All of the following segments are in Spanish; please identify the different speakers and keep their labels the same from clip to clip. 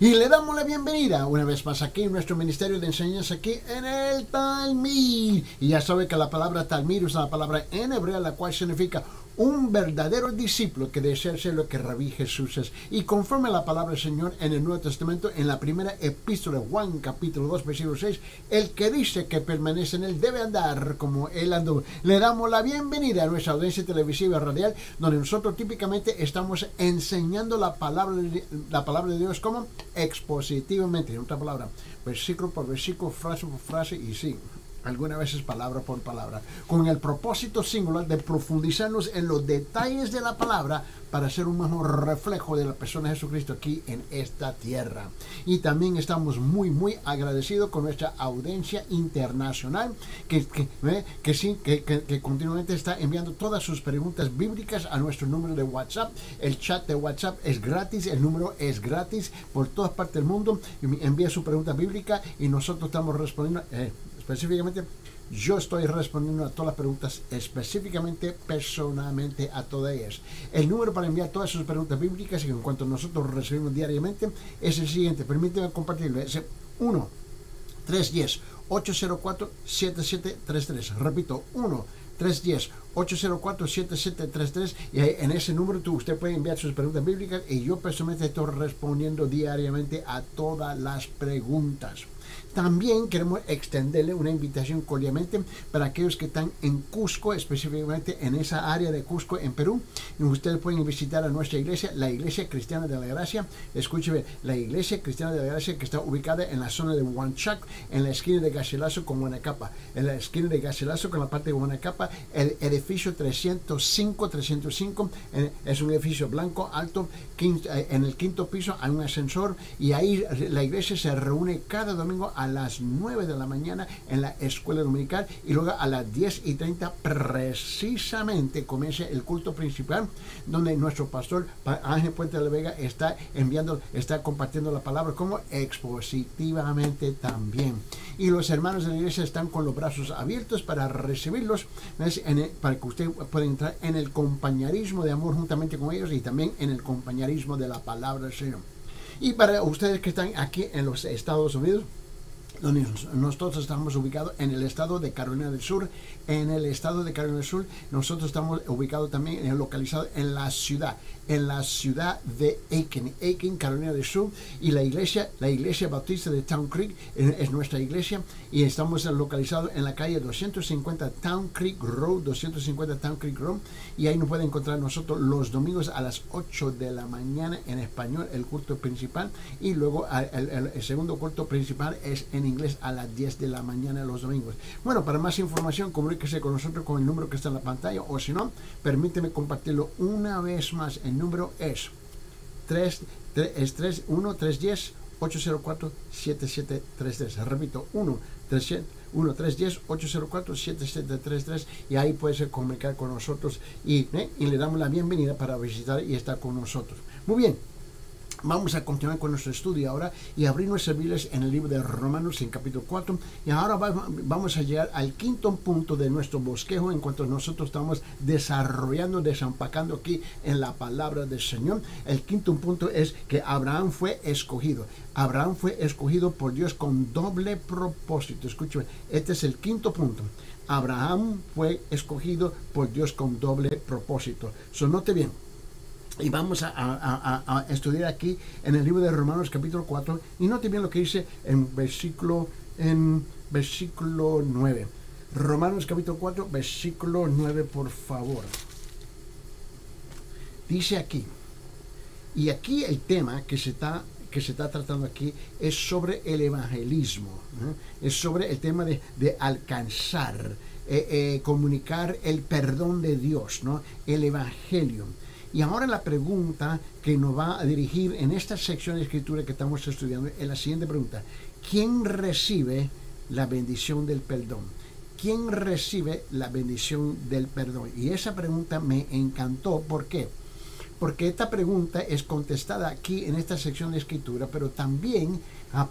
Speaker 1: Y le damos la bienvenida una vez más aquí en nuestro ministerio de enseñanza aquí en el Talmid. Y ya sabe que la palabra Talmid es una palabra en hebreo la cual significa un verdadero discípulo que desea ser lo que Rabí Jesús es. Y conforme a la palabra del Señor en el Nuevo Testamento, en la primera epístola de Juan, capítulo 2, versículo 6, el que dice que permanece en él debe andar como él andó. Le damos la bienvenida a nuestra audiencia televisiva y radial, donde nosotros típicamente estamos enseñando la palabra de Dios como expositivamente, en otra palabra, versículo por versículo, frase por frase, y sí, algunas veces palabra por palabra, con el propósito singular de profundizarnos en los detalles de la palabra para ser un mejor reflejo de la persona de Jesucristo aquí en esta tierra. Y también estamos muy agradecidos con nuestra audiencia internacional que continuamente está enviando todas sus preguntas bíblicas a nuestro número de WhatsApp. El chat de WhatsApp es gratis, el número es gratis por todas partes del mundo. Envía su pregunta bíblica y nosotros estamos respondiendo específicamente. Yo estoy respondiendo a todas las preguntas específicamente, personalmente a todas ellas. El número para enviar todas sus preguntas bíblicas, y en cuanto nosotros recibimos diariamente, es el siguiente. Permíteme compartirlo. Es 1-310-804-7733. Repito, 1-310-804-7733. Y en ese número usted puede enviar sus preguntas bíblicas y yo personalmente estoy respondiendo diariamente a todas las preguntas. También queremos extenderle una invitación cordialmente para aquellos que están en Cusco, específicamente en esa área de Cusco, en Perú. Y ustedes pueden visitar a nuestra iglesia, la Iglesia Cristiana de la Gracia. Escúcheme, la Iglesia Cristiana de la Gracia, que está ubicada en la zona de Huanchac, en la esquina de Garcilaso con Guanacapa. En la esquina de Garcilaso con la parte de Guanacapa, el edificio 305, es un edificio blanco, alto, en el quinto piso hay un ascensor, y ahí la iglesia se reúne cada domingo a las 9 de la mañana en la escuela dominical, y luego a las 10:30 precisamente comienza el culto principal, donde nuestro pastor Ángel Puente de la Vega está compartiendo la palabra como expositivamente también. Y los hermanos de la iglesia están con los brazos abiertos para recibirlos, para que usted pueda entrar en el compañerismo de amor juntamente con ellos, y también en el compañerismo de la palabra del Señor. Y para ustedes que están aquí en los Estados Unidos, donde nosotros estamos ubicados en el estado de Carolina del Sur. En el estado de Carolina del Sur, nosotros estamos ubicados también, localizados en la ciudad de Aiken, Carolina del Sur. Y la iglesia bautista de Town Creek es nuestra iglesia, y estamos localizados en la calle 250 Town Creek Road, y ahí nos pueden encontrar nosotros los domingos a las 8 de la mañana en español, el culto principal, y luego el segundo culto principal es en inglés a las 10 de la mañana los domingos. Bueno, para más información, comuníquese con nosotros con el número que está en la pantalla, o si no, permíteme compartirlo una vez más. El número es 1-310-804-7733. Repito, 1-310-804-7733, y ahí puede comunicar con nosotros, y le damos la bienvenida para visitar y estar con nosotros. Muy bien. Vamos a continuar con nuestro estudio ahora y abrir nuestras Biblias en el libro de Romanos, en capítulo 4. Y ahora vamos a llegar al quinto punto de nuestro bosquejo en cuanto nosotros estamos desampacando aquí en la palabra del Señor. El quinto punto es que Abraham fue escogido. Abraham fue escogido por Dios con doble propósito. Escúchame, este es el quinto punto. Abraham fue escogido por Dios con doble propósito. Note bien. Y vamos a estudiar aquí en el libro de Romanos capítulo 4, y note bien lo que dice en versículo 9. Romanos capítulo 4, versículo 9, por favor. Dice aquí, y aquí el tema que se está tratando aquí es sobre el evangelismo, es sobre el tema de alcanzar, comunicar el perdón de Dios, el evangelio. Y ahora la pregunta que nos va a dirigir en esta sección de escritura que estamos estudiando es la siguiente pregunta: ¿quién recibe la bendición del perdón? ¿Quién recibe la bendición del perdón? Y esa pregunta me encantó. ¿Por qué? Porque esta pregunta es contestada aquí en esta sección de escritura, pero también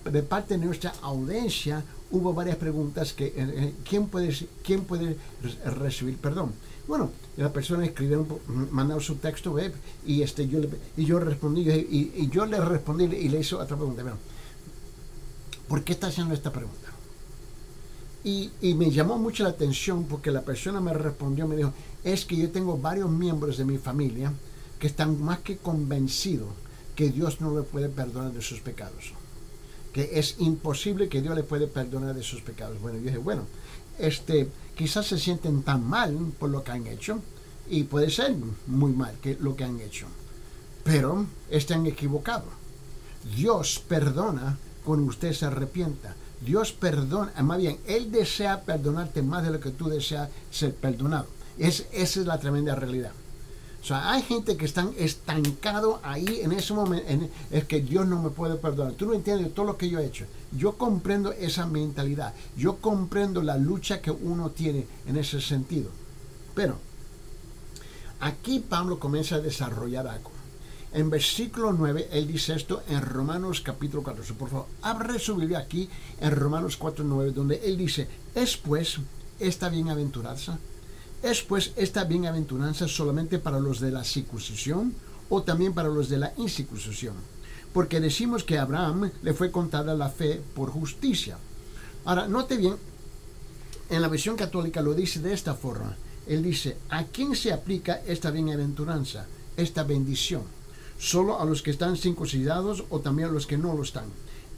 Speaker 1: de parte de nuestra audiencia hubo varias preguntas que ¿quién puede recibir perdón? Bueno, la persona escribió, mandó su texto web y yo respondí, y yo le respondí y le hizo otra pregunta. Bueno, ¿por qué está haciendo esta pregunta? Y me llamó mucho la atención porque la persona me respondió, me dijo, es que yo tengo varios miembros de mi familia que están más que convencidos que Dios no le puede perdonar de sus pecados. Que es imposible que Dios le puede perdonar de sus pecados. Bueno, yo dije, bueno, quizás se sienten tan mal por lo que han hecho, y puede ser muy mal lo que han hecho, pero están equivocados. Dios perdona cuando usted se arrepienta. Dios perdona, más bien, Él desea perdonarte más de lo que tú deseas ser perdonado. Esa es la tremenda realidad. O sea, hay gente que están estancados ahí en ese momento, es que Dios no me puede perdonar. Tú no entiendes todo lo que yo he hecho. Yo comprendo esa mentalidad. Yo comprendo la lucha que uno tiene en ese sentido. Pero aquí Pablo comienza a desarrollar algo. En versículo 9, él dice esto en Romanos capítulo 4. Por favor, abre su Biblia aquí en Romanos 4, 9, donde él dice, ¿es pues esta bienaventuranza? ¿Es pues esta bienaventuranza solamente para los de la circuncisión o también para los de la incircuncisión? Porque decimos que a Abraham le fue contada la fe por justicia. Ahora, note bien, en la versión católica lo dice de esta forma. Él dice, ¿a quién se aplica esta bienaventuranza, esta bendición? ¿Solo a los que están circuncidados o también a los que no lo están?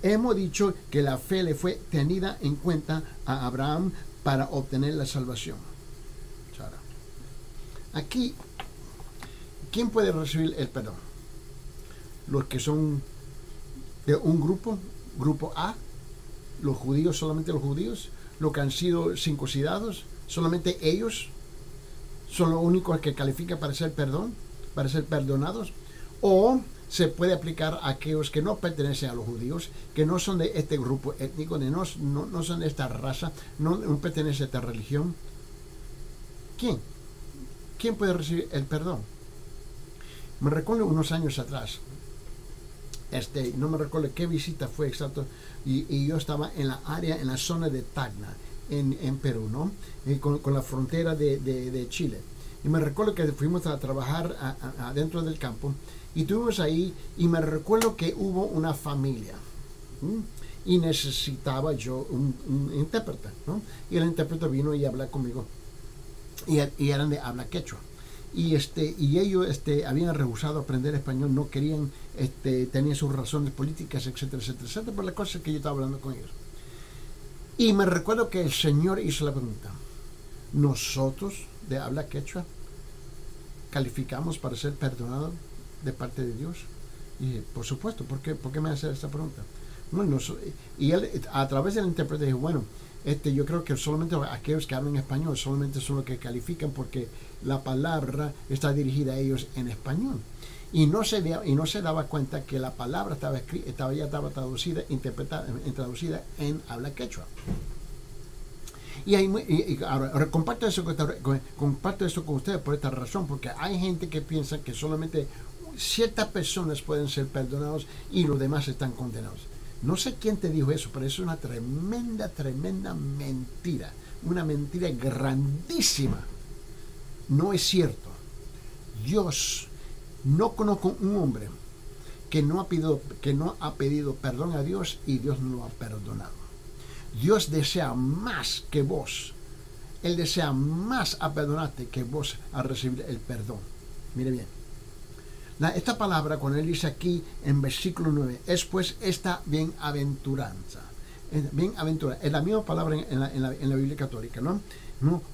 Speaker 1: Hemos dicho que la fe le fue tenida en cuenta a Abraham para obtener la salvación. Aquí, ¿quién puede recibir el perdón? Los que son de un grupo A, los judíos, solamente los judíos, los que han sido circuncidados, solamente ellos son los únicos que califican para ser perdonados, o se puede aplicar a aquellos que no pertenecen a los judíos, que no son de este grupo étnico, no son de esta raza, no pertenecen a esta religión. ¿Quién puede recibir el perdón? Me recuerdo unos años atrás, no me recuerdo qué visita fue exacto, y yo estaba en la zona de Tacna, en Perú, ¿no? Con la frontera de Chile. Y me recuerdo que fuimos a trabajar adentro del campo, y estuvimos ahí, y me recuerdo que hubo una familia, y necesitaba yo un intérprete, ¿no? Y el intérprete vino y habló conmigo. Y eran de habla quechua, y ellos habían rehusado aprender español, no querían, tenían sus razones políticas, etcétera, etcétera, etcétera, por las cosas que yo estaba hablando con ellos. Y me recuerdo que el Señor hizo la pregunta, ¿nosotros de habla quechua calificamos para ser perdonados de parte de Dios? Y por supuesto, ¿por qué me hace esta pregunta? Bueno, y él, a través del intérprete, dijo, bueno, yo creo que solamente aquellos que hablan español solamente son los que califican, porque la palabra está dirigida a ellos en español. Y no se daba cuenta que la palabra estaba traducida, traducida en habla quechua. Y ahora comparto eso con ustedes por esta razón, porque hay gente que piensa que solamente ciertas personas pueden ser perdonados y los demás están condenados. No sé quién te dijo eso, pero es una tremenda mentira. Una mentira grandísima. No es cierto. Dios, no conozco un hombre que no ha pedido perdón a Dios y Dios no lo ha perdonado. Dios desea más que vos. Él desea más a perdonarte que vos a recibir el perdón. Mire bien. Esta palabra, cuando él dice aquí en versículo 9, es pues esta bienaventuranza. Bienaventuranza es la misma palabra en la Biblia católica, ¿no?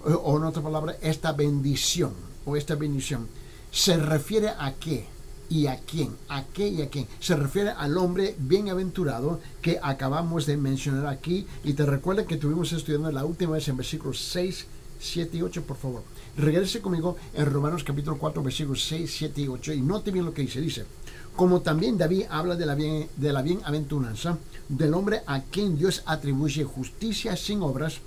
Speaker 1: O en otra palabra, esta bendición o esta bendición. ¿Se refiere a qué y a quién? ¿A qué y a quién? Se refiere al hombre bienaventurado que acabamos de mencionar aquí. Y te recuerda que estuvimos estudiando la última vez en versículos 6, 7 y 8, por favor. Regrese conmigo en Romanos capítulo 4, versículos 6, 7 y 8, y note bien lo que dice. Dice, como también David habla de la bienaventuranza del hombre a quien Dios atribuye justicia sin obras,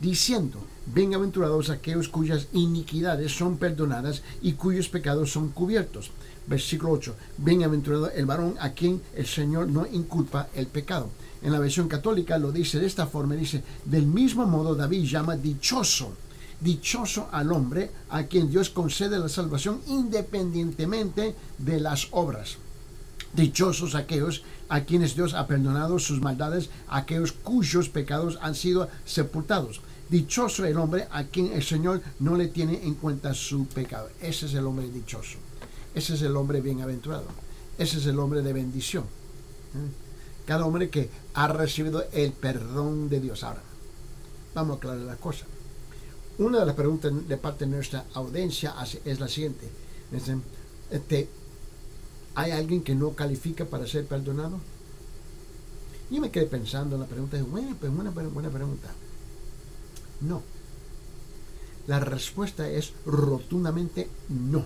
Speaker 1: diciendo, bienaventurados aquellos cuyas iniquidades son perdonadas y cuyos pecados son cubiertos. Versículo 8, bienaventurado el varón a quien el Señor no inculpa el pecado. En la versión católica lo dice de esta forma, dice, del mismo modo David llama dichoso. Dichoso al hombre a quien Dios concede la salvación independientemente de las obras. Dichosos aquellos a quienes Dios ha perdonado sus maldades, aquellos cuyos pecados han sido sepultados. Dichoso el hombre a quien el Señor no le tiene en cuenta su pecado. Ese es el hombre dichoso. Ese es el hombre bienaventurado. Ese es el hombre de bendición. Cada hombre que ha recibido el perdón de Dios. Ahora, vamos a aclarar la cosa. Una de las preguntas de parte de nuestra audiencia es la siguiente. ¿Hay alguien que no califica para ser perdonado? Yo me quedé pensando en la pregunta. Bueno, pues buena pregunta. No. La respuesta es rotundamente no.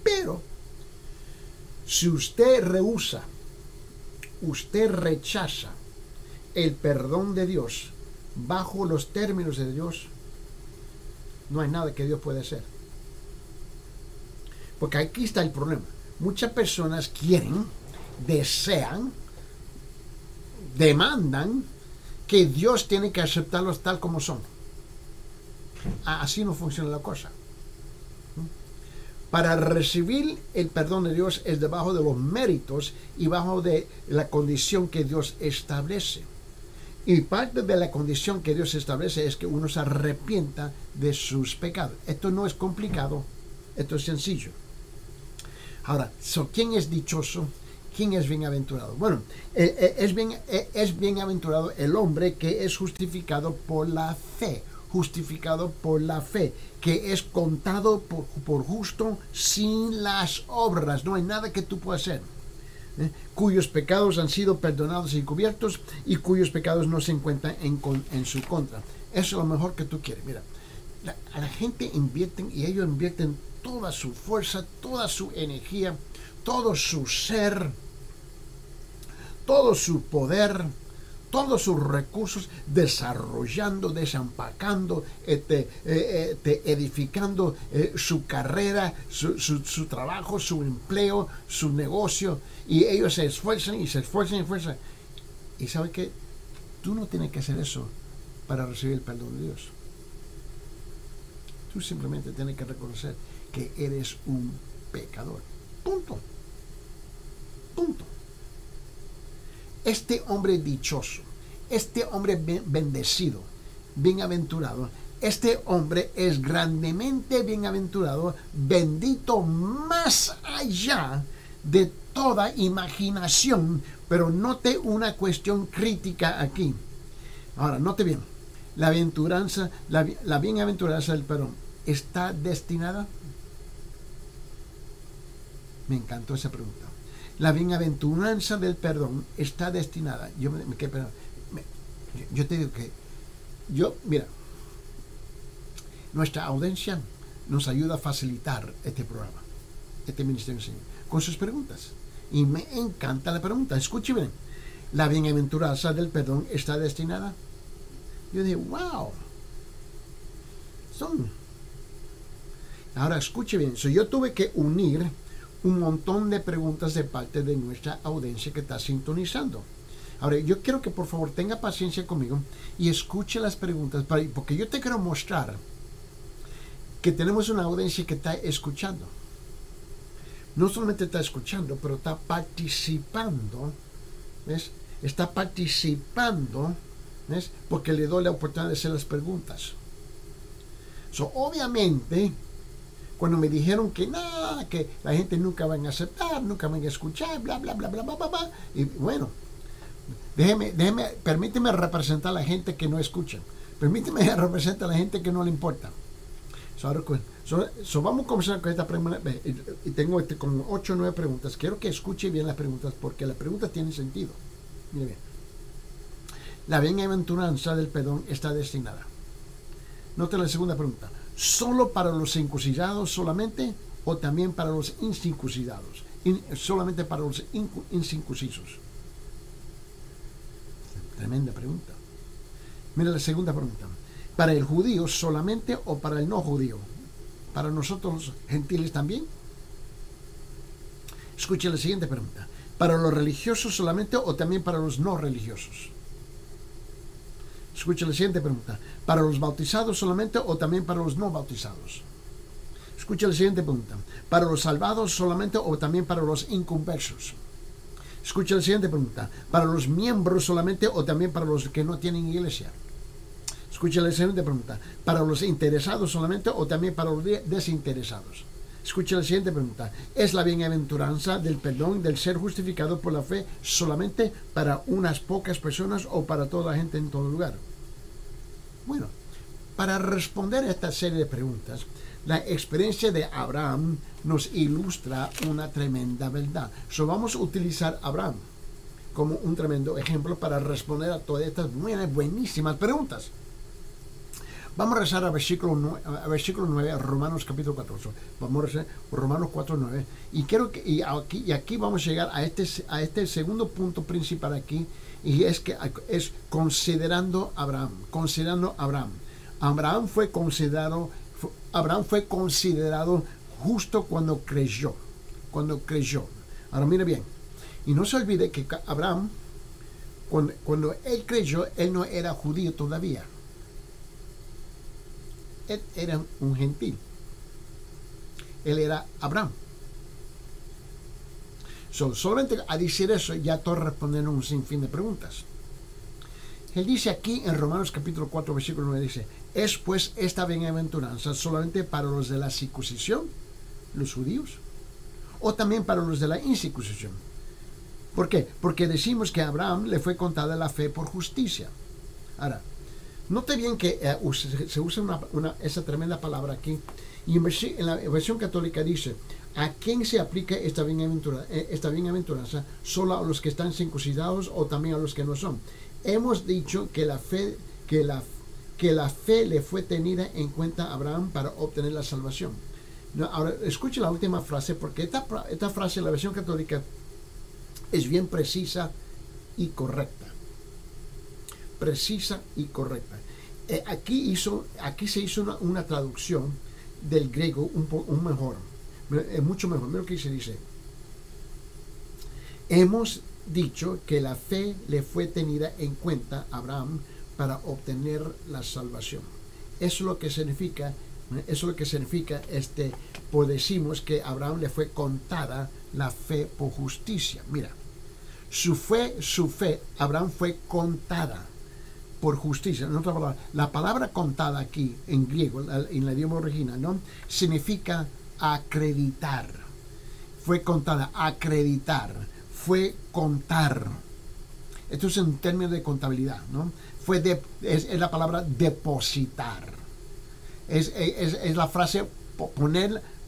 Speaker 1: Pero, si usted rehúsa, usted rechaza el perdón de Dios bajo los términos de Dios, no hay nada que Dios pueda hacer. Porque aquí está el problema. Muchas personas quieren, desean, demandan que Dios tiene que aceptarlos tal como son. Así no funciona la cosa. Para recibir el perdón de Dios es debajo de los méritos y bajo de la condición que Dios establece. Y parte de la condición que Dios establece es que uno se arrepienta de sus pecados. Esto no es complicado, esto es sencillo. Ahora, ¿quién es dichoso? ¿Quién es bienaventurado? Bueno, es bienaventurado el hombre que es justificado por la fe. Justificado por la fe, que es contado por justo sin las obras. No hay nada que tú puedas hacer. Cuyos pecados han sido perdonados y cubiertos y cuyos pecados no se encuentran en su contra. Eso es lo mejor que tú quieres. Mira, a la gente invierten y ellos invierten toda su fuerza, toda su energía, todo su ser, todo su poder, todos sus recursos, desarrollando, desempacando, edificando su carrera, su trabajo, su empleo, su negocio, y ellos se esfuerzan y se esfuerzan y esfuerzan. Y ¿sabe qué? Tú no tienes que hacer eso para recibir el perdón de Dios. Tú simplemente tienes que reconocer que eres un pecador. Punto. Punto. Este hombre dichoso, este hombre bendecido, bienaventurado, este hombre es grandemente bienaventurado, bendito más allá de toda imaginación. Pero note una cuestión crítica aquí. Ahora, note bien, la bienaventuranza del perdón está destinada. Me encantó esa pregunta. La bienaventuranza del perdón está destinada. Yo te digo que mira, nuestra audiencia nos ayuda a facilitar este programa, este ministerio del Señor, con sus preguntas. Y me encanta la pregunta. Escuche bien. La bienaventuranza del perdón está destinada. Yo dije, wow. Ahora escuche bien. Yo tuve que unir un montón de preguntas de parte de nuestra audiencia que está sintonizando. Ahora, yo quiero que por favor tenga paciencia conmigo y escuche las preguntas, porque yo te quiero mostrar que tenemos una audiencia que está escuchando. No solamente está escuchando, pero está participando, ¿ves? Está participando, ¿ves? Porque le doy la oportunidad de hacer las preguntas. Obviamente, cuando me dijeron que nada, que la gente nunca van a aceptar, nunca van a escuchar, bla, bla, bla, bla, bla, bla, bla. Y bueno, permíteme representar a la gente que no escucha. Permíteme representar a la gente que no le importa. Vamos a comenzar con esta pregunta. Y tengo como 8 o 9 preguntas. Quiero que escuche bien las preguntas, porque las preguntas tienen sentido. Mire bien. La bienaventuranza del perdón está destinada. Note la segunda pregunta. ¿Solo para los incircuncidados solamente o también para los incircuncidados? Solamente para los incircuncisos. Tremenda pregunta. Mira la segunda pregunta. ¿Para el judío solamente o para el no judío? ¿Para nosotros los gentiles también? Escuche la siguiente pregunta. ¿Para los religiosos solamente o también para los no religiosos? Escucha la siguiente pregunta. ¿Para los bautizados solamente o también para los no bautizados? Escucha la siguiente pregunta. ¿Para los salvados solamente o también para los inconversos? Escucha la siguiente pregunta. ¿Para los miembros solamente o también para los que no tienen iglesia? Escucha la siguiente pregunta. ¿Para los interesados solamente o también para los desinteresados? Escucha la siguiente pregunta. ¿Es la bienaventuranza del perdón, del ser justificado por la fe, solamente para unas pocas personas o para toda la gente en todo lugar? Bueno, para responder a esta serie de preguntas, la experiencia de Abraham nos ilustra una tremenda verdad. Vamos a utilizar a Abraham como un tremendo ejemplo para responder a todas estas buenísimas preguntas. Vamos a rezar a versículo 9, Romanos capítulo 4. Vamos a rezar Romanos 4, 9. Y aquí vamos a llegar a este segundo punto principal aquí, y es que es considerando a Abraham. Abraham fue considerado justo cuando creyó. Ahora mire bien. Y no se olvide que Abraham, cuando él creyó, él no era judío todavía. Él era un gentil. Él era Abraham. Solamente a decir eso ya todos respondieron un sinfín de preguntas. Él dice aquí en Romanos capítulo 4 versículo 9, dice: ¿es pues esta bienaventuranza solamente para los de la circuncisión, los judíos, o también para los de la incircuncisión? ¿Por qué? Porque decimos que a Abraham le fue contada la fe por justicia. Ahora, note bien que se usa esa tremenda palabra aquí, y en la versión católica dice: ¿a quién se aplica esta bienaventuranza? ¿Solo a los que están circuncidados o también a los que no son? Hemos dicho que la fe le fue tenida en cuenta a Abraham para obtener la salvación. No, ahora, escuche la última frase, porque esta frase en la versión católica es bien precisa y correcta. Precisa y correcta. Aquí se hizo una traducción del griego mucho mejor. Mira lo que se dice. Hemos dicho que la fe le fue tenida en cuenta a Abraham para obtener la salvación. Eso es lo que significa, pues decimos que a Abraham le fue contada la fe por justicia. Mira, su fe, Abraham fue contada por justicia. En otra palabra, la palabra contada aquí en griego, en el idioma original, ¿no?, significa acreditar. Fue contada, acreditar. Fue contar. Esto es en términos de contabilidad, ¿no? Es la palabra depositar. Es la frase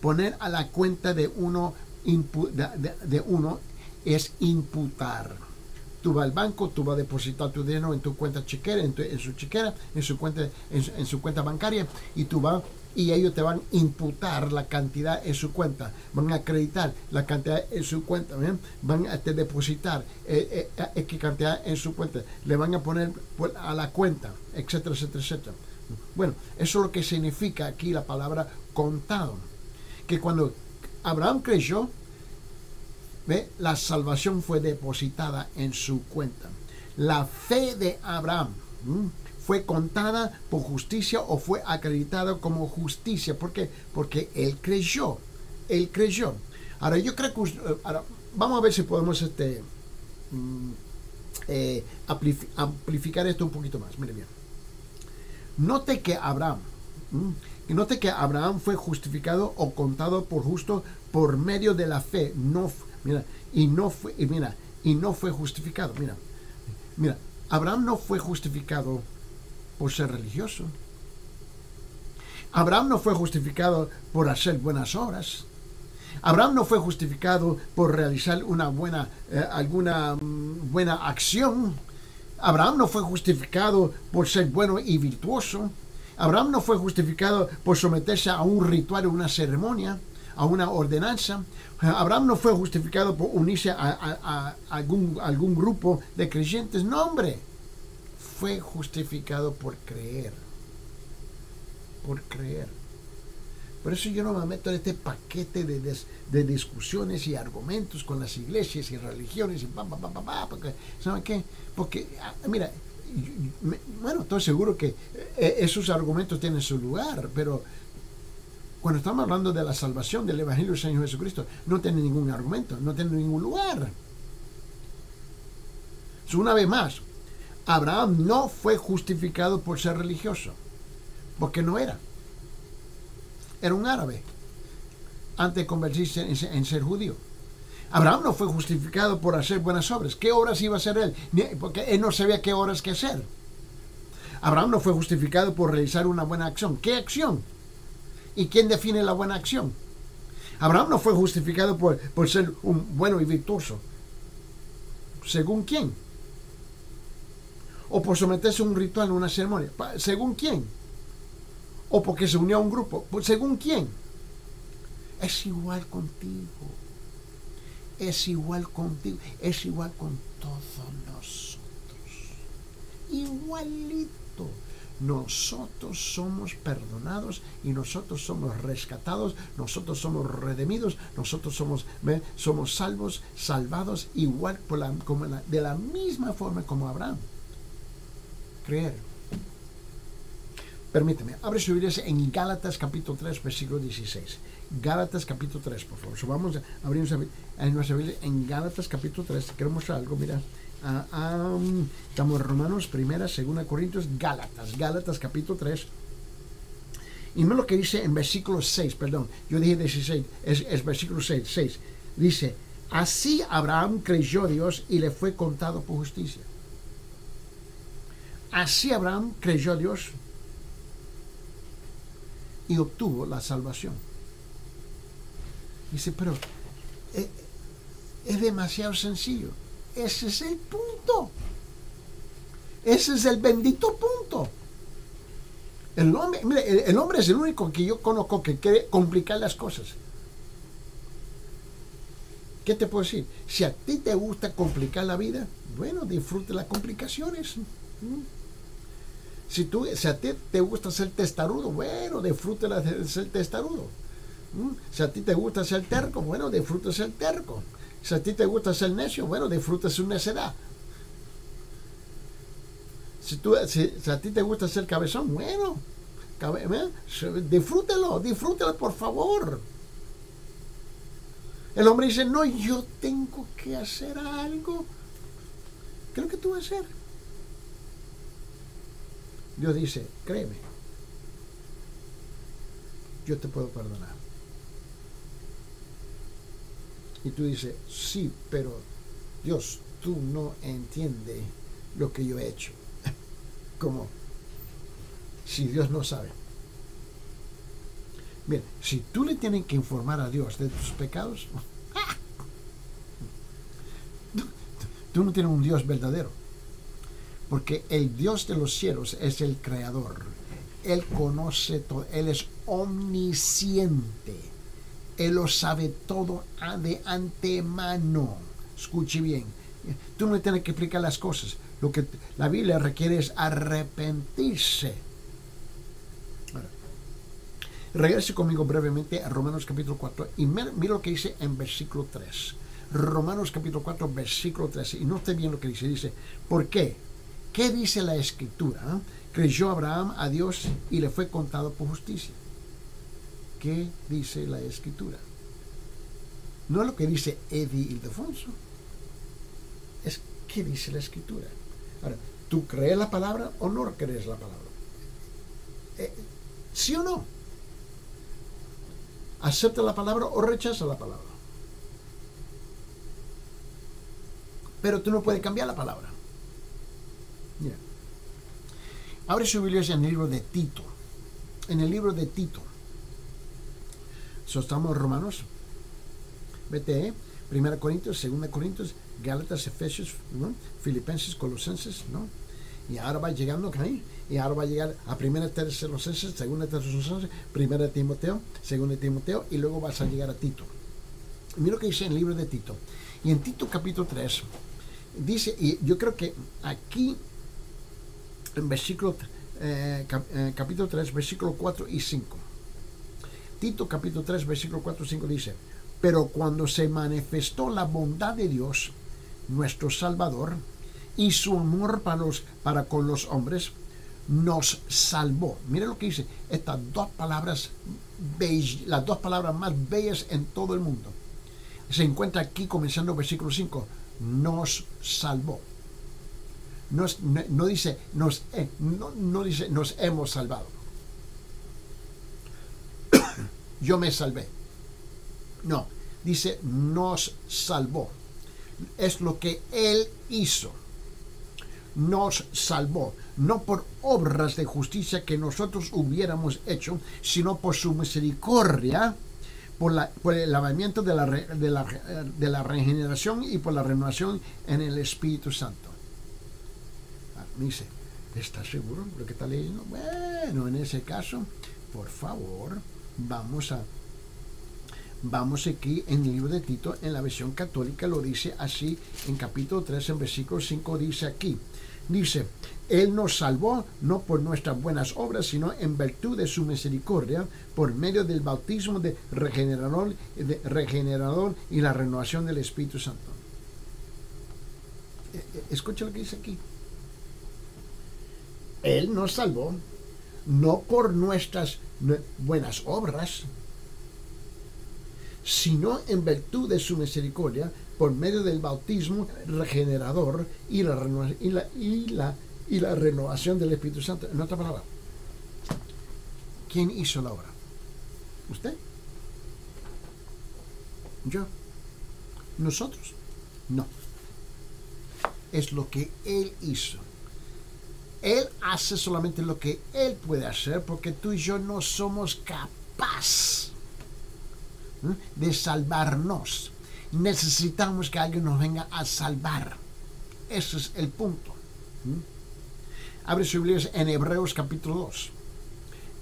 Speaker 1: poner a la cuenta de uno, de uno es imputar. Tú vas al banco, tú vas a depositar tu dinero en tu cuenta chequera, en su cuenta bancaria, y tú vas, y ellos te van a imputar la cantidad en su cuenta, van a acreditar la cantidad en su cuenta, ¿bien? Van a depositar X cantidad en su cuenta, le van a poner a la cuenta, etcétera, etcétera, etcétera. Bueno, eso es lo que significa aquí la palabra contado, que cuando Abraham creyó, la salvación fue depositada en su cuenta. La fe de Abraham fue contada por justicia o fue acreditada como justicia. ¿Por qué? Porque él creyó. Él creyó. Ahora, yo creo que vamos a ver si podemos amplificar esto un poquito más. Mire bien. Note que Abraham fue justificado o contado por justo por medio de la fe. Y no fue justificado. Mira, Abraham no fue justificado por ser religioso. Abraham no fue justificado por hacer buenas obras. Abraham no fue justificado por realizar alguna buena acción. Abraham no fue justificado por ser bueno y virtuoso. Abraham no fue justificado por someterse a un ritual o una ceremonia, a una ordenanza. Abraham no fue justificado por unirse a algún grupo de creyentes. No, hombre. Fue justificado por creer. Por creer. Por eso yo no me meto en este paquete de discusiones y argumentos con las iglesias y religiones y porque, ¿saben qué? Porque, mira, bueno, estoy seguro que esos argumentos tienen su lugar, pero cuando estamos hablando de la salvación del Evangelio del Señor Jesucristo, no tiene ningún argumento, no tiene ningún lugar. Una vez más, Abraham no fue justificado por ser religioso, porque no era. Era un árabe, antes de convertirse en ser judío. Abraham no fue justificado por hacer buenas obras. ¿Qué obras iba a hacer él? Porque él no sabía qué obras que hacer. Abraham no fue justificado por realizar una buena acción. ¿Qué acción? ¿Y quién define la buena acción? Abraham no fue justificado por ser un bueno y virtuoso. ¿Según quién? O por someterse a un ritual, a una ceremonia. ¿Según quién? O porque se unió a un grupo. ¿Según quién? Es igual contigo. Es igual contigo. Es igual con todos nosotros. Igualito. Nosotros somos perdonados y nosotros somos rescatados, nosotros somos redimidos, nosotros somos salvos, salvados igual de la misma forma como Abraham. Creer. Permíteme, abre su Biblia en Gálatas capítulo 3, versículo 16. Gálatas capítulo 3, por favor. Vamos a abrir nuestra Biblia en Gálatas capítulo 3. Quiero mostrar algo, mira. Estamos en Romanos, 1, 2 Corintios, Gálatas capítulo 3. Y mira lo que dice en versículo 6, perdón, yo dije 16, es versículo 6. Dice, así Abraham creyó a Dios y le fue contado por justicia. Así Abraham creyó a Dios y obtuvo la salvación. Dice, pero es demasiado sencillo. Ese es el punto. Ese es el bendito punto. El hombre es el único que yo conozco que quiere complicar las cosas. ¿Qué te puedo decir? Si a ti te gusta complicar la vida, bueno, disfrute las complicaciones. Si a ti te gusta ser testarudo, bueno, disfrute de ser testarudo. Si a ti te gusta ser terco, bueno, disfrute ser terco. Si a ti te gusta ser necio, bueno, disfruta su necedad. Si a ti te gusta ser cabezón, bueno, disfrútelo, por favor. El hombre dice, no, yo tengo que hacer algo. ¿Qué es lo que tú vas a hacer? Dios dice, créeme, yo te puedo perdonar. Y tú dices, sí, pero Dios, tú no entiendes lo que yo he hecho. Como si Dios no sabe. Mira, si tú le tienes que informar a Dios de tus pecados, tú no tienes un Dios verdadero. Porque el Dios de los cielos es el creador. Él conoce todo. Él es omnisciente. Él lo sabe todo de antemano. Escuche bien. Tú no tienes que explicar las cosas. Lo que la Biblia requiere es arrepentirse. Ahora, regrese conmigo brevemente a Romanos capítulo 4 y mira lo que dice en versículo 3. Romanos capítulo 4, versículo 3. Y note bien lo que dice. Dice, ¿por qué? ¿Qué dice la Escritura? Creyó Abraham a Dios y le fue contado por justicia. ¿Qué dice la Escritura? No es lo que dice Eddie Ildefonso. Es qué dice la Escritura. Ahora, ¿tú crees la palabra o no crees la palabra? ¿Sí o no? ¿Acepta la palabra o rechaza la palabra? Pero tú no puedes cambiar la palabra. Mira. Abre su Biblia en el libro de Tito. En el libro de Tito. Estamos en Romanos. Vete, 1 Corintios, 2 Corintios, Gálatas, Efesios, ¿no? Filipenses, Colosenses, ¿no? Y ahora va llegando ahí. Y ahora va a llegar a 1 Tesalonicenses, 2 Tesalonicenses, 1 Timoteo, 2 Timoteo, y luego vas a llegar a Tito. Mira lo que dice en el libro de Tito. Y en Tito capítulo 3, dice, y yo creo que aquí, en capítulo 3, versículo 4 y 5. Tito capítulo 3, versículo 4 y 5 dice, pero cuando se manifestó la bondad de Dios, nuestro Salvador, y su amor para con los hombres nos salvó. Mira lo que dice, estas dos palabras, las dos palabras más bellas en todo el mundo. Se encuentra aquí comenzando el versículo 5, nos salvó. No dice no dice nos hemos salvado. Yo me salvé. No, dice nos salvó. Es lo que Él hizo. Nos salvó, no por obras de justicia que nosotros hubiéramos hecho, sino por su misericordia, por el lavamiento de la regeneración y por la renovación en el Espíritu Santo. Me dice, ¿estás seguro de lo que está leyendo? Bueno, en ese caso, por favor, vamos aquí en el libro de Tito, en la versión católica lo dice así, en capítulo 3, en versículo 5 dice aquí, dice, Él nos salvó no por nuestras buenas obras, sino en virtud de su misericordia, por medio del bautismo de regenerador y la renovación del Espíritu Santo. Escucha lo que dice aquí. Él nos salvó no por nuestras buenas obras, sino en virtud de su misericordia, por medio del bautismo regenerador y la renovación del Espíritu Santo. En otra palabra, ¿quién hizo la obra? ¿Usted? ¿Yo? ¿Nosotros? No. Es lo que Él hizo. Él hace solamente lo que Él puede hacer, porque tú y yo no somos capaces de salvarnos. Necesitamos que alguien nos venga a salvar. Ese es el punto. Abre su Biblia en Hebreos capítulo 2.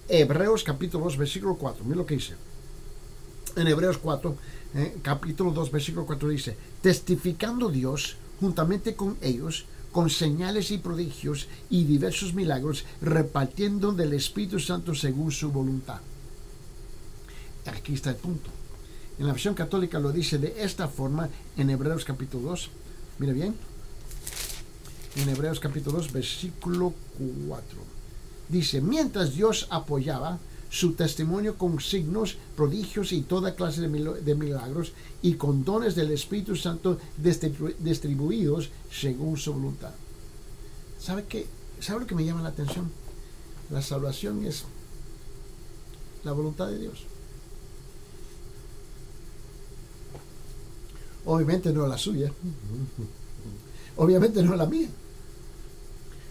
Speaker 1: Hebreos capítulo 2, versículo 4. Mira lo que dice. En Hebreos 4, capítulo 2, versículo 4 dice, testificando Dios juntamente con ellos, con señales y prodigios y diversos milagros, repartiendo del Espíritu Santo según su voluntad. Aquí está el punto. En la versión católica lo dice de esta forma en Hebreos capítulo 2. Mira bien. En Hebreos capítulo 2, versículo 4. Dice, mientras Dios apoyaba su testimonio con signos, prodigios y toda clase de milagros y con dones del Espíritu Santo distribuidos según su voluntad. ¿Sabe lo que me llama la atención? La salvación es la voluntad de Dios. Obviamente no la suya. Obviamente no la mía.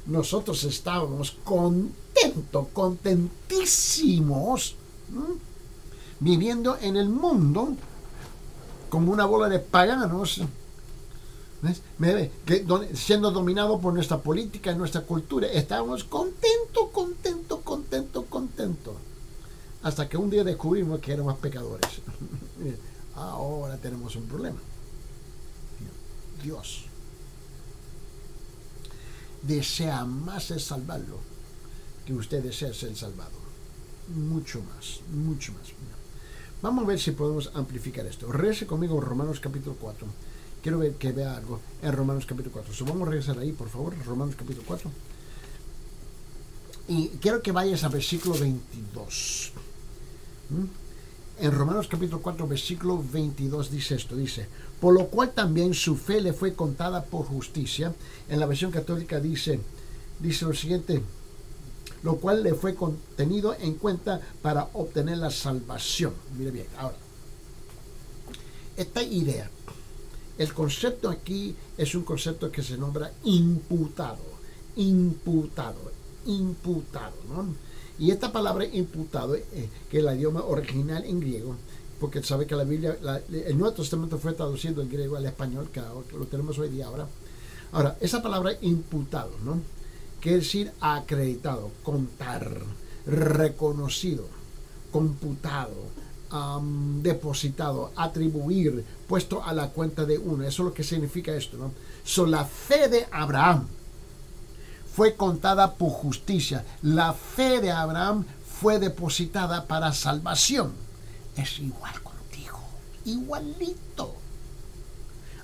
Speaker 1: Nosotros estábamos contentísimos, viviendo en el mundo como una bola de paganos, siendo dominados por nuestra política y nuestra cultura. Estábamos contentos, hasta que un día descubrimos que éramos pecadores. Ahora tenemos un problema. Dios desea más el salvarlo que usted desea ser salvado. Mucho más. Vamos a ver si podemos amplificar esto. Regrese conmigo en Romanos capítulo 4. Quiero ver que vea algo en Romanos capítulo 4. Vamos a regresar ahí, por favor, Romanos capítulo 4. Y quiero que vayas a versículo 22. En Romanos capítulo 4, versículo 22 dice esto, dice, por lo cual también su fe le fue contada por justicia. En la versión católica dice lo siguiente, lo cual le fue tenido en cuenta para obtener la salvación. Mire bien, ahora, esta idea, el concepto aquí es un concepto que se nombra imputado, ¿no? Y esta palabra imputado, que es el idioma original en griego, porque sabe que la Biblia, el Nuevo Testamento fue traducido del griego al español, que lo tenemos hoy día ahora. Ahora, esa palabra imputado, ¿no? Quiere decir acreditado, contar, reconocido, computado, depositado, atribuir, puesto a la cuenta de uno. Eso es lo que significa esto, ¿no? La fe de Abraham fue contada por justicia. La fe de Abraham fue depositada para salvación. Es igual contigo, igualito.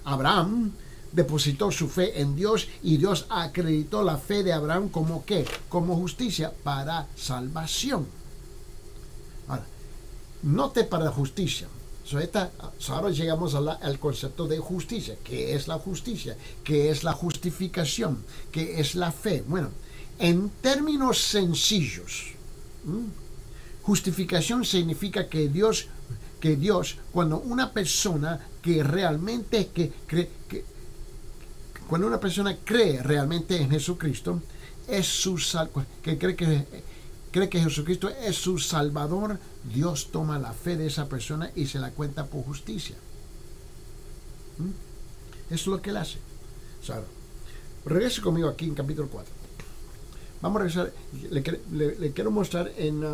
Speaker 1: Abraham depositó su fe en Dios y Dios acreditó la fe de Abraham como ¿qué? Como justicia para salvación. Ahora, note para justicia. Ahora llegamos al concepto de justicia. ¿Qué es la justicia? ¿Qué es la justificación? ¿Qué es la fe? Bueno, en términos sencillos, justificación significa que Dios, cuando una persona cuando una persona cree realmente en Jesucristo, cree que Jesucristo es su Salvador, Dios toma la fe de esa persona y se la cuenta por justicia. Eso es lo que Él hace. Regrese conmigo aquí en capítulo 4. Vamos a regresar. Le quiero mostrar en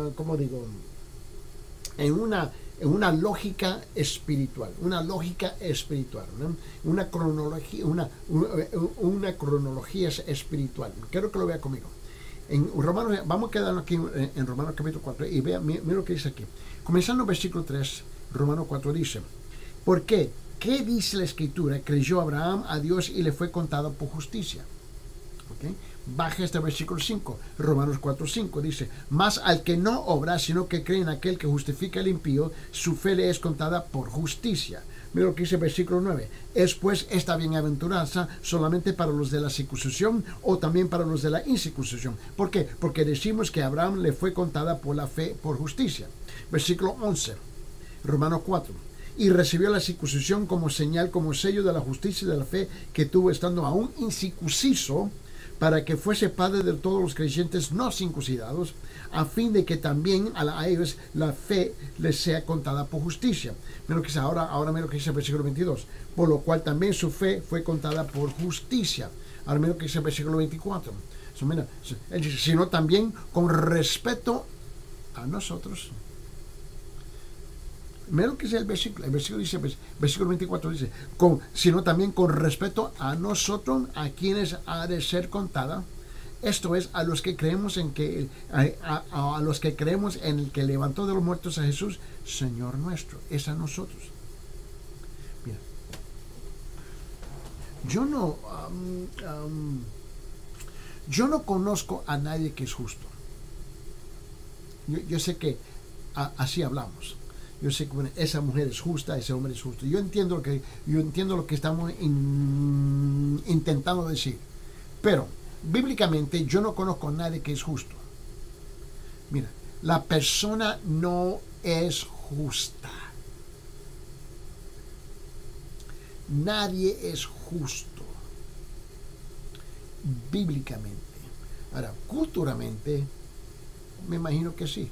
Speaker 1: una lógica espiritual. Una lógica espiritual. ¿No? Una cronología espiritual. Quiero que lo vea conmigo. En Romanos, vamos a quedarnos aquí en Romanos capítulo 4 y mira lo que dice aquí. Comenzando en versículo 3, Romanos 4 dice: ¿por qué? ¿Qué dice la Escritura? Creyó Abraham a Dios y le fue contado por justicia. ¿Okay? Baja este versículo 5, Romanos 4:5 dice: mas al que no obra, sino que cree en aquel que justifica al impío, su fe le es contada por justicia. Mira lo que dice el versículo 9: ¿es pues esta bienaventuranza solamente para los de la circuncisión o también para los de la incircuncisión? ¿Por qué? Porque decimos que a Abraham le fue contada por la fe por justicia. Versículo 11, Romanos 4: y recibió la circuncisión como señal, como sello de la justicia y de la fe que tuvo estando aún incircunciso, para que fuese padre de todos los creyentes no circuncidados, a fin de que también a ellos la fe les sea contada por justicia. Mira lo que dice ahora mira lo que dice el versículo 22, por lo cual también su fe fue contada por justicia. Ahora mira lo que dice el versículo 24. Mira, él dice: sino también con respeto a nosotros. Mira lo que dice el versículo dice, versículo 24 dice: sino también con respeto a nosotros, a quienes ha de ser contada. Esto es, a los que creemos en a los que creemos en el que levantó de los muertos a Jesús, Señor nuestro. Es a nosotros. Mira, yo no conozco a nadie que es justo. Yo sé que así hablamos. Yo sé que esa mujer es justa, ese hombre es justo. Yo entiendo lo que estamos intentando decir. Pero, bíblicamente, yo no conozco a nadie que es justo. Mira, la persona no es justa. Nadie es justo. Bíblicamente. Ahora, culturalmente, me imagino que sí.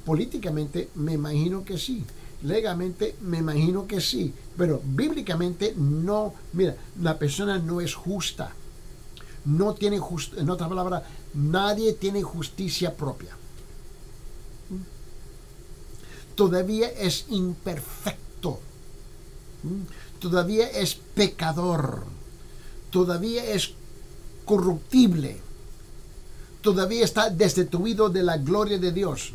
Speaker 1: Políticamente, me imagino que sí. Legalmente, me imagino que sí. Pero bíblicamente, no. Mira, la persona no es justa. No tiene justicia. En otras palabras, nadie tiene justicia propia. Todavía es imperfecto. Todavía es pecador. Todavía es corruptible. Todavía está destituido de la gloria de Dios.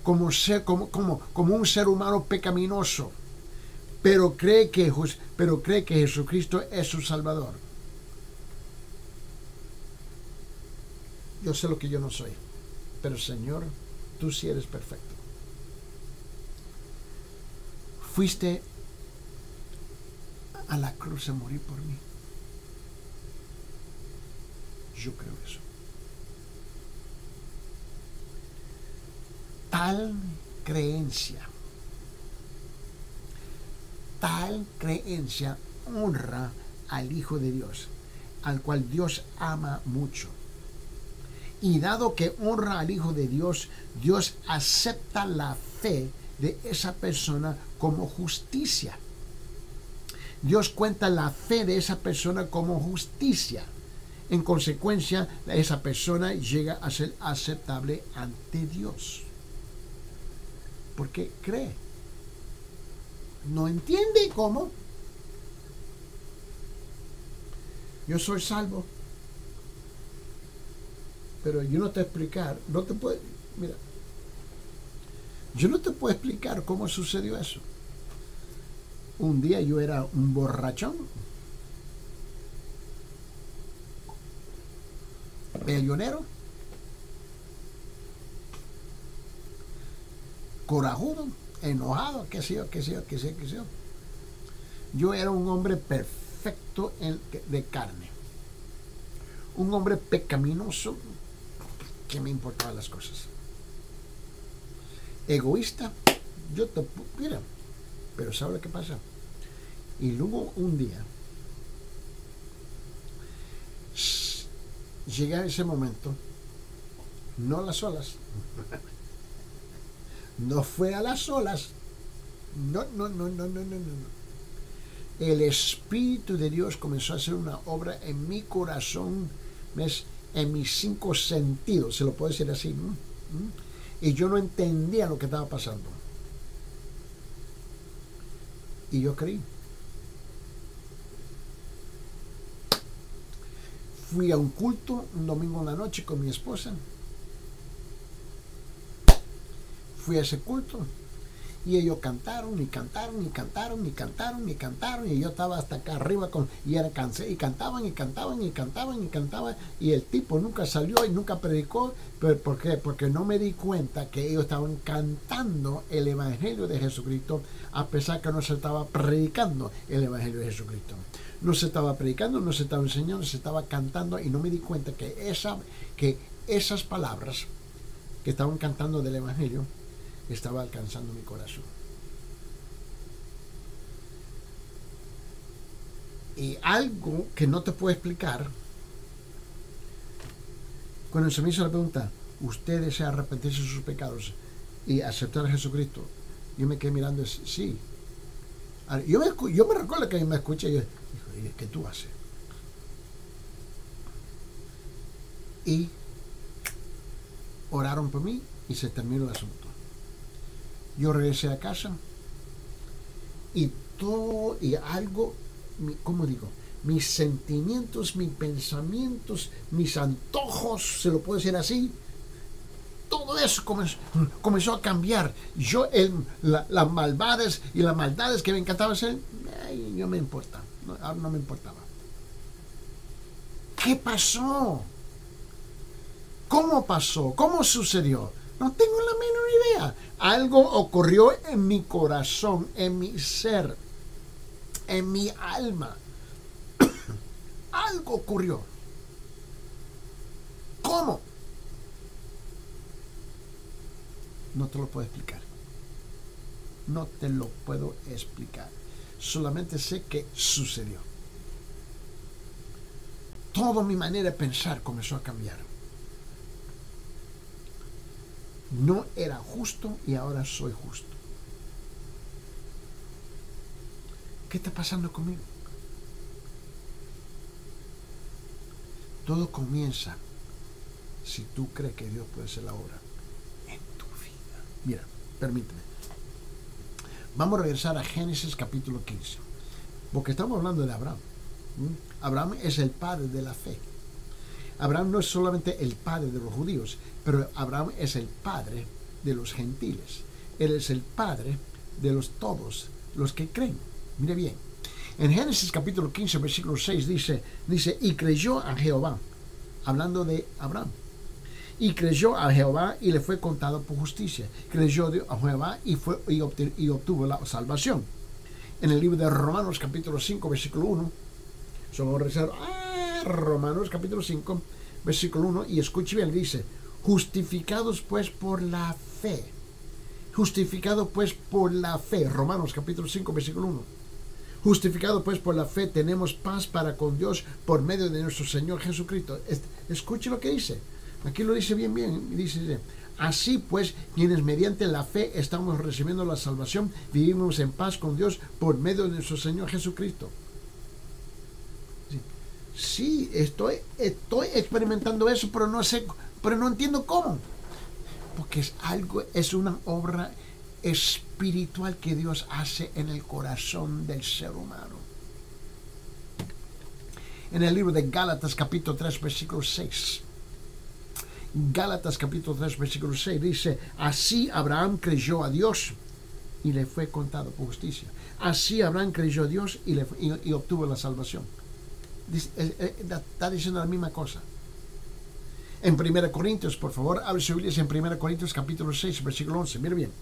Speaker 1: Como un ser humano pecaminoso, pero cree que Jesucristo es su Salvador. Yo sé lo que yo no soy, pero Señor, tú sí eres perfecto. Fuiste a la cruz a morir por mí. Yo creo eso. Tal creencia honra al Hijo de Dios, al cual Dios ama mucho. Y dado que honra al Hijo de Dios, Dios acepta la fe de esa persona como justicia. Dios cuenta la fe de esa persona como justicia. En consecuencia, esa persona llega a ser aceptable ante Dios. Porque cree. No entiende cómo. Yo soy salvo. Pero yo no te explicar, yo no te puedo explicar cómo sucedió eso. Un día yo era un borrachón. peleonero, corajudo, enojado, qué sé yo, qué sé yo, qué sé yo, qué sé yo. Yo era un hombre perfecto de carne. Un hombre pecaminoso que me importaban las cosas. Egoísta, mira, pero ¿sabe lo que pasa? Y luego un día llegué a ese momento, no a las solas, no fue a las solas, no. El Espíritu de Dios comenzó a hacer una obra en mi corazón, ¿ves? En mis 5 sentidos, se lo puedo decir así, ¿no? Y yo no entendía lo que estaba pasando. Y yo creí. Fui a un culto un domingo en la noche con mi esposa. Fui a ese culto y ellos cantaron y cantaron y cantaron y cantaron y cantaron y yo estaba hasta acá arriba y era cansé y cantaban y cantaban y cantaban y cantaban y el tipo nunca salió y nunca predicó. ¿Pero por qué? Porque no me di cuenta que ellos estaban cantando el Evangelio de Jesucristo a pesar que no se estaba predicando el Evangelio de Jesucristo. No se estaba predicando, no se estaba enseñando, se estaba cantando y no me di cuenta que esas palabras que estaban cantando del Evangelio estaba alcanzando mi corazón. Y algo que no te puedo explicar, cuando se me hizo la pregunta, ¿usted desea arrepentirse de sus pecados y aceptar a Jesucristo? Yo me quedé mirando, sí. Yo me recuerdo que me escuché y yo dije, ¿qué tú haces? Y oraron por mí y se terminó el asunto. Yo regresé a casa y todo y algo, ¿cómo digo? Mis sentimientos, mis pensamientos, mis antojos, se lo puedo decir así, todo eso comenzó a cambiar. Yo, las maldades y las maldades que me encantaba hacer, yo me importa, no me importaba. ¿Qué pasó? ¿Cómo pasó? ¿Cómo sucedió? No tengo la menor idea. Algo ocurrió en mi corazón, en mi ser, en mi alma. Algo ocurrió. ¿Cómo? No te lo puedo explicar. No te lo puedo explicar. Solamente sé que sucedió. Toda mi manera de pensar comenzó a cambiar. No era justo y ahora soy justo. ¿Qué está pasando conmigo? Todo comienza si tú crees que Dios puede hacer la obra en tu vida. Mira, permíteme. Vamos a regresar a Génesis capítulo 15. Porque estamos hablando de Abraham. Abraham es el padre de la fe. Abraham no es solamente el padre de los judíos, pero Abraham es el padre de los gentiles. Él es el padre de todos los que creen. Mire bien. En Génesis capítulo 15, versículo 6 dice, y creyó a Jehová, hablando de Abraham. Y creyó a Jehová y le fue contado por justicia. Creyó a Jehová y obtuvo la salvación. En el libro de Romanos capítulo 5, versículo 1, solo rezar Romanos capítulo 5, versículo 1, y escuche bien, dice, justificados pues por la fe. Justificado pues por la fe. Romanos capítulo 5, versículo 1. Justificado pues por la fe tenemos paz para con Dios por medio de nuestro Señor Jesucristo. Escuche lo que dice. Aquí lo dice bien. Dice, así pues, quienes mediante la fe estamos recibiendo la salvación, vivimos en paz con Dios por medio de nuestro Señor Jesucristo. Sí, estoy experimentando eso, pero no entiendo cómo. Porque es una obra espiritual que Dios hace en el corazón del ser humano. En el libro de Gálatas capítulo 3, versículo 6. Gálatas capítulo 3, versículo 6 dice, así Abraham creyó a Dios y le fue contado por justicia. Así Abraham creyó a Dios y obtuvo la salvación. Está diciendo la misma cosa. En 1 Corintios, por favor, abre su Biblia en 1 Corintios capítulo 6, versículo 11. Mire bien.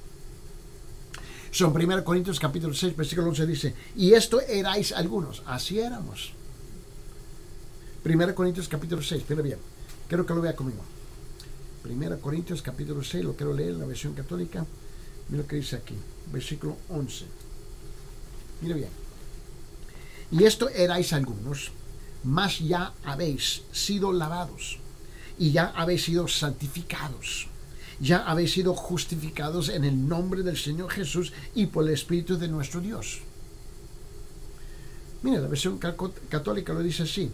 Speaker 1: Son 1 Corintios capítulo 6, versículo 11 dice, y esto erais algunos. Así éramos. 1 Corintios capítulo 6, mire bien. Quiero que lo vea conmigo. 1 Corintios capítulo 6, lo quiero leer en la versión católica. Mira lo que dice aquí, versículo 11. Mire bien. Y esto erais algunos, mas ya habéis sido lavados, y ya habéis sido santificados, ya habéis sido justificados en el nombre del Señor Jesús y por el Espíritu de nuestro Dios. Mira, la versión católica lo dice así.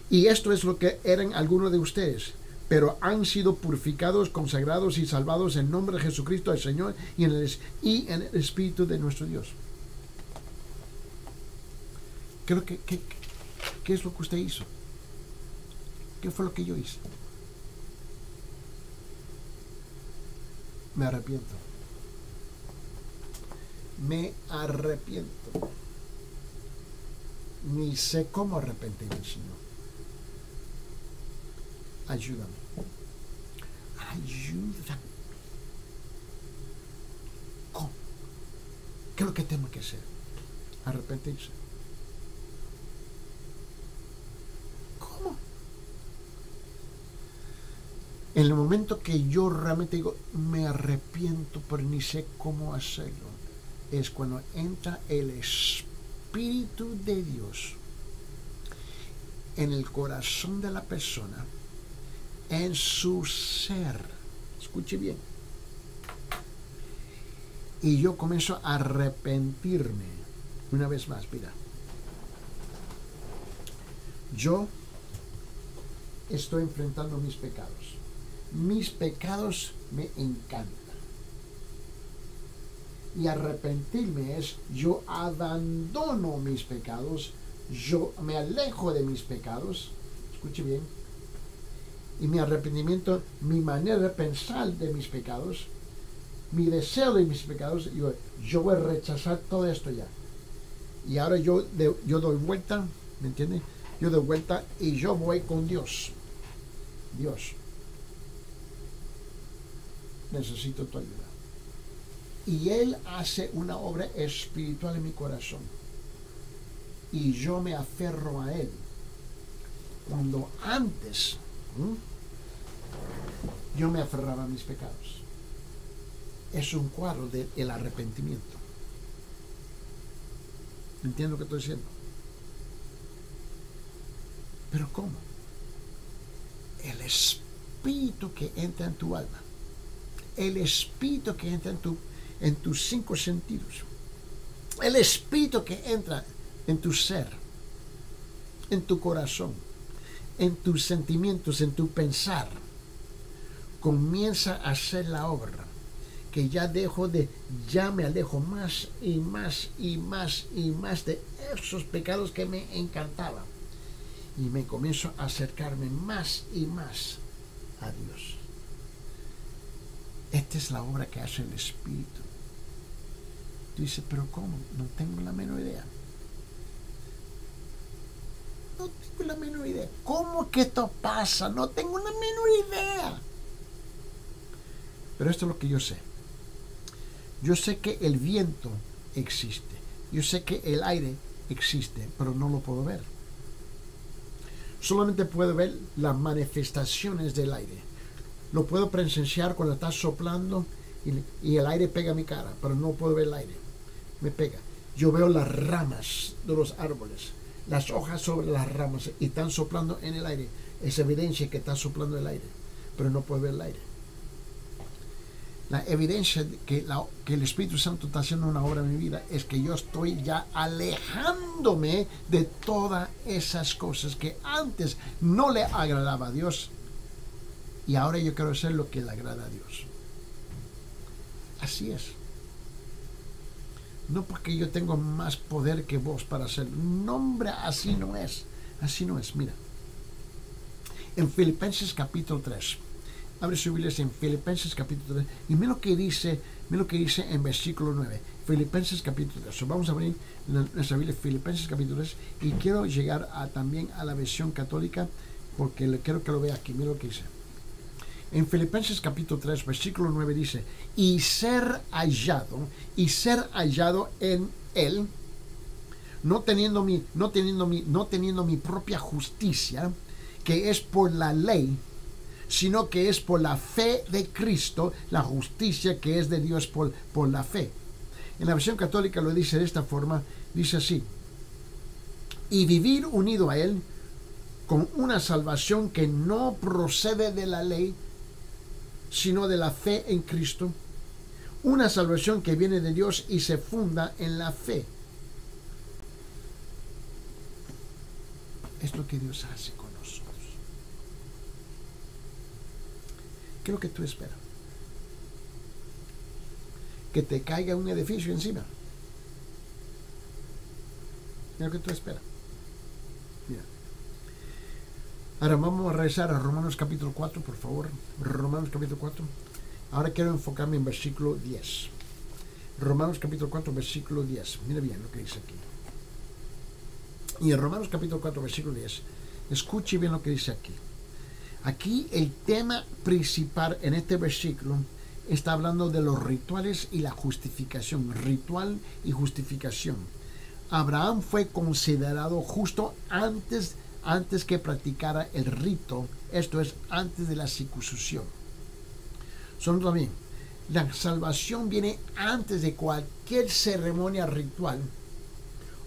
Speaker 1: Y esto es lo que eran algunos de ustedes, pero han sido purificados, consagrados y salvados en nombre de Jesucristo el Señor y en el Espíritu de nuestro Dios. ¿Qué es lo que usted hizo? ¿Qué fue lo que yo hice? Me arrepiento. Me arrepiento. Ni sé cómo arrepentirme, Señor. Ayúdame. Ayúdame. ¿Cómo? ¿Qué es lo que tengo que hacer? Arrepentirse. ¿Cómo? En el momento que yo realmente digo, me arrepiento, pero ni sé cómo hacerlo, es cuando entra el Espíritu de Dios en el corazón de la persona, en su ser. Escuche bien. Y yo comienzo a arrepentirme. Una vez más, mira. Yo estoy enfrentando mis pecados. Mis pecados me encantan. Y arrepentirme es, yo abandono mis pecados, yo me alejo de mis pecados. Escuche bien. Y mi arrepentimiento, mi manera de pensar de mis pecados, mi deseo de mis pecados, yo voy a rechazar todo esto ya. Y ahora yo doy vuelta, ¿me entiende? Yo doy vuelta y yo voy con Dios. Dios, necesito tu ayuda. Y Él hace una obra espiritual en mi corazón. Y yo me aferro a Él. Cuando antes yo me aferraba a mis pecados. Es un cuadro del arrepentimiento. ¿Entiendo lo que estoy diciendo? Pero ¿cómo? El espíritu que entra en tu alma. El espíritu que entra en tus 5 sentidos. El espíritu que entra en tu ser. En tu corazón. En tus sentimientos, en tu pensar. Comienza a hacer la obra. Que ya me alejo más y más y más y más de esos pecados que me encantaban. Y me comienzo a acercarme más y más a Dios. Esta es la obra que hace el Espíritu. Tú dices, pero ¿cómo? No tengo la menor idea. No tengo la menor idea. ¿Cómo que esto pasa? No tengo la menor idea. Pero esto es lo que yo sé. Yo sé que el viento existe. Yo sé que el aire existe, pero no lo puedo ver. Solamente puedo ver las manifestaciones del aire. Lo puedo presenciar cuando está soplando y el aire pega a mi cara, pero no puedo ver el aire. Me pega. Yo veo las ramas de los árboles, las hojas sobre las ramas y están soplando en el aire. Es evidencia que está soplando el aire, pero no puedo ver el aire. La evidencia de que el Espíritu Santo está haciendo una obra en mi vida es que yo estoy ya alejándome de todas esas cosas que antes no le agradaba a Dios y ahora yo quiero hacer lo que le agrada a Dios. Así es. No porque yo tengo más poder que vos para hacerlo. No, hombre, así no es. Así no es. Mira. En Filipenses capítulo 3. Abre su Biblia en Filipenses capítulo 3. Y mira lo que dice en versículo 9. Filipenses capítulo 3. So, vamos a abrir nuestra Biblia Filipenses capítulo 3. Y quiero llegar también a la versión católica. porque quiero que lo vea aquí. Mira lo que dice. En Filipenses capítulo 3, versículo 9 dice, y ser hallado en Él, no teniendo mi propia justicia, que es por la ley, sino que es por la fe de Cristo, la justicia que es de Dios por la fe. En la versión católica lo dice de esta forma, dice así, y vivir unido a Él con una salvación que no procede de la ley, sino de la fe en Cristo, una salvación que viene de Dios y se funda en la fe. Es lo que Dios hace con nosotros. ¿Qué es lo que tú esperas? Que te caiga un edificio encima. ¿Qué es lo que tú esperas? Mira. Ahora vamos a regresar a Romanos capítulo 4, por favor. Romanos capítulo 4. Ahora quiero enfocarme en versículo 10. Romanos capítulo 4, versículo 10. Mira bien lo que dice aquí. Y en Romanos capítulo 4, versículo 10, escuche bien lo que dice aquí. Aquí el tema principal en este versículo está hablando de los rituales y la justificación. Ritual y justificación. Abraham fue considerado justo antes que practicara el rito, esto es, antes de la circuncisión. Son también, la salvación viene antes de cualquier ceremonia ritual,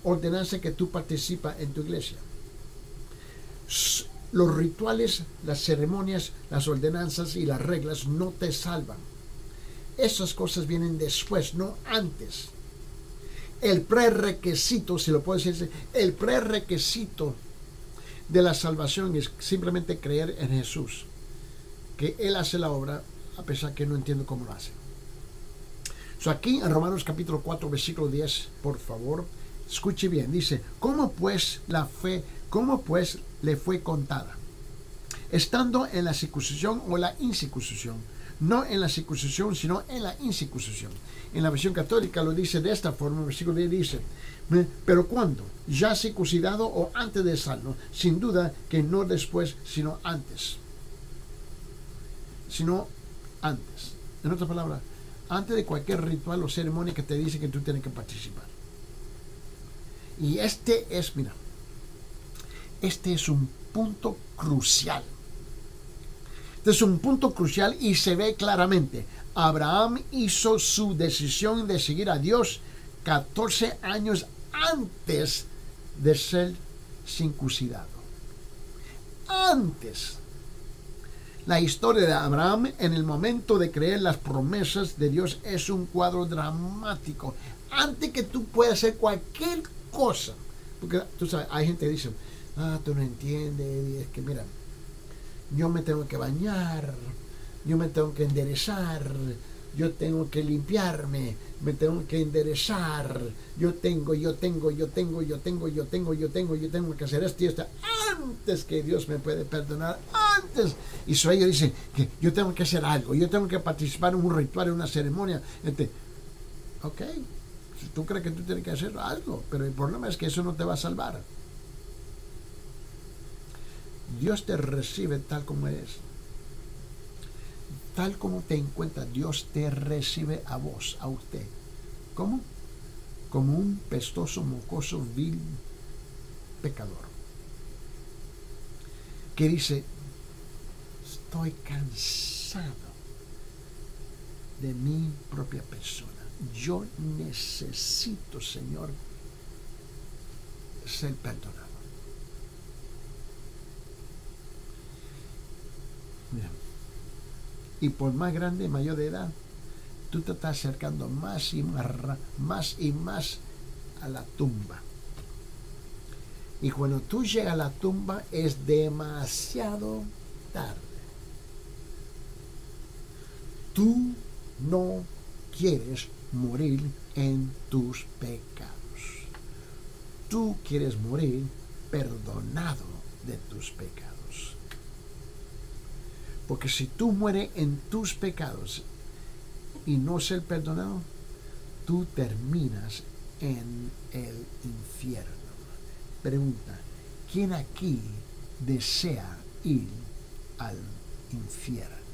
Speaker 1: ordenanza que tú participas en tu iglesia. Los rituales, las ceremonias, las ordenanzas y las reglas no te salvan. Esas cosas vienen después, no antes. El prerequisito, si lo puedo decir, el prerequisito de la salvación es simplemente creer en Jesús, que Él hace la obra a pesar que no entiendo cómo lo hace. Aquí en Romanos capítulo 4 versículo 10, por favor, escuche bien, dice, ¿cómo pues le fue contada? Estando en la circuncisión o la incircuncisión, no en la circuncisión sino en la incircuncisión. En la versión católica lo dice de esta forma, el versículo 10 dice, pero ¿cuándo? ¿Ya circuncidado o antes de salvo? Sin duda que no después, sino antes. Sino antes. En otras palabras, antes de cualquier ritual o ceremonia que te dice que tú tienes que participar. Y este es un punto crucial. Este es un punto crucial y se ve claramente. Abraham hizo su decisión de seguir a Dios 14 años antes de ser circuncidado. Antes. La historia de Abraham en el momento de creer las promesas de Dios es un cuadro dramático. Antes que tú puedas hacer cualquier cosa. Porque tú sabes, hay gente que dice, tú no entiendes, es que mira, yo me tengo que bañar, yo me tengo que enderezar, yo tengo que limpiarme, me tengo que enderezar, yo tengo que hacer esto y esto antes que Dios me puede perdonar, antes. Y ellos dicen que yo tengo que hacer algo, yo tengo que participar en un ritual, en una ceremonia. Ok, si tú crees que tú tienes que hacer algo, pero el problema es que eso no te va a salvar. Dios te recibe tal como eres. Tal como te encuentras, Dios te recibe a vos, a usted. ¿Cómo? Como un pestoso, mocoso, vil pecador. Que dice, estoy cansado de mi propia persona. Yo necesito, Señor, ser perdonado. Mira. Y por más grande, mayor de edad, tú te estás acercando más y más a la tumba. Y cuando tú llegas a la tumba es demasiado tarde. Tú no quieres morir en tus pecados. Tú quieres morir perdonado de tus pecados. Porque si tú mueres en tus pecados y no ser perdonado, tú terminas en el infierno. Pregunta, ¿quién aquí desea ir al infierno.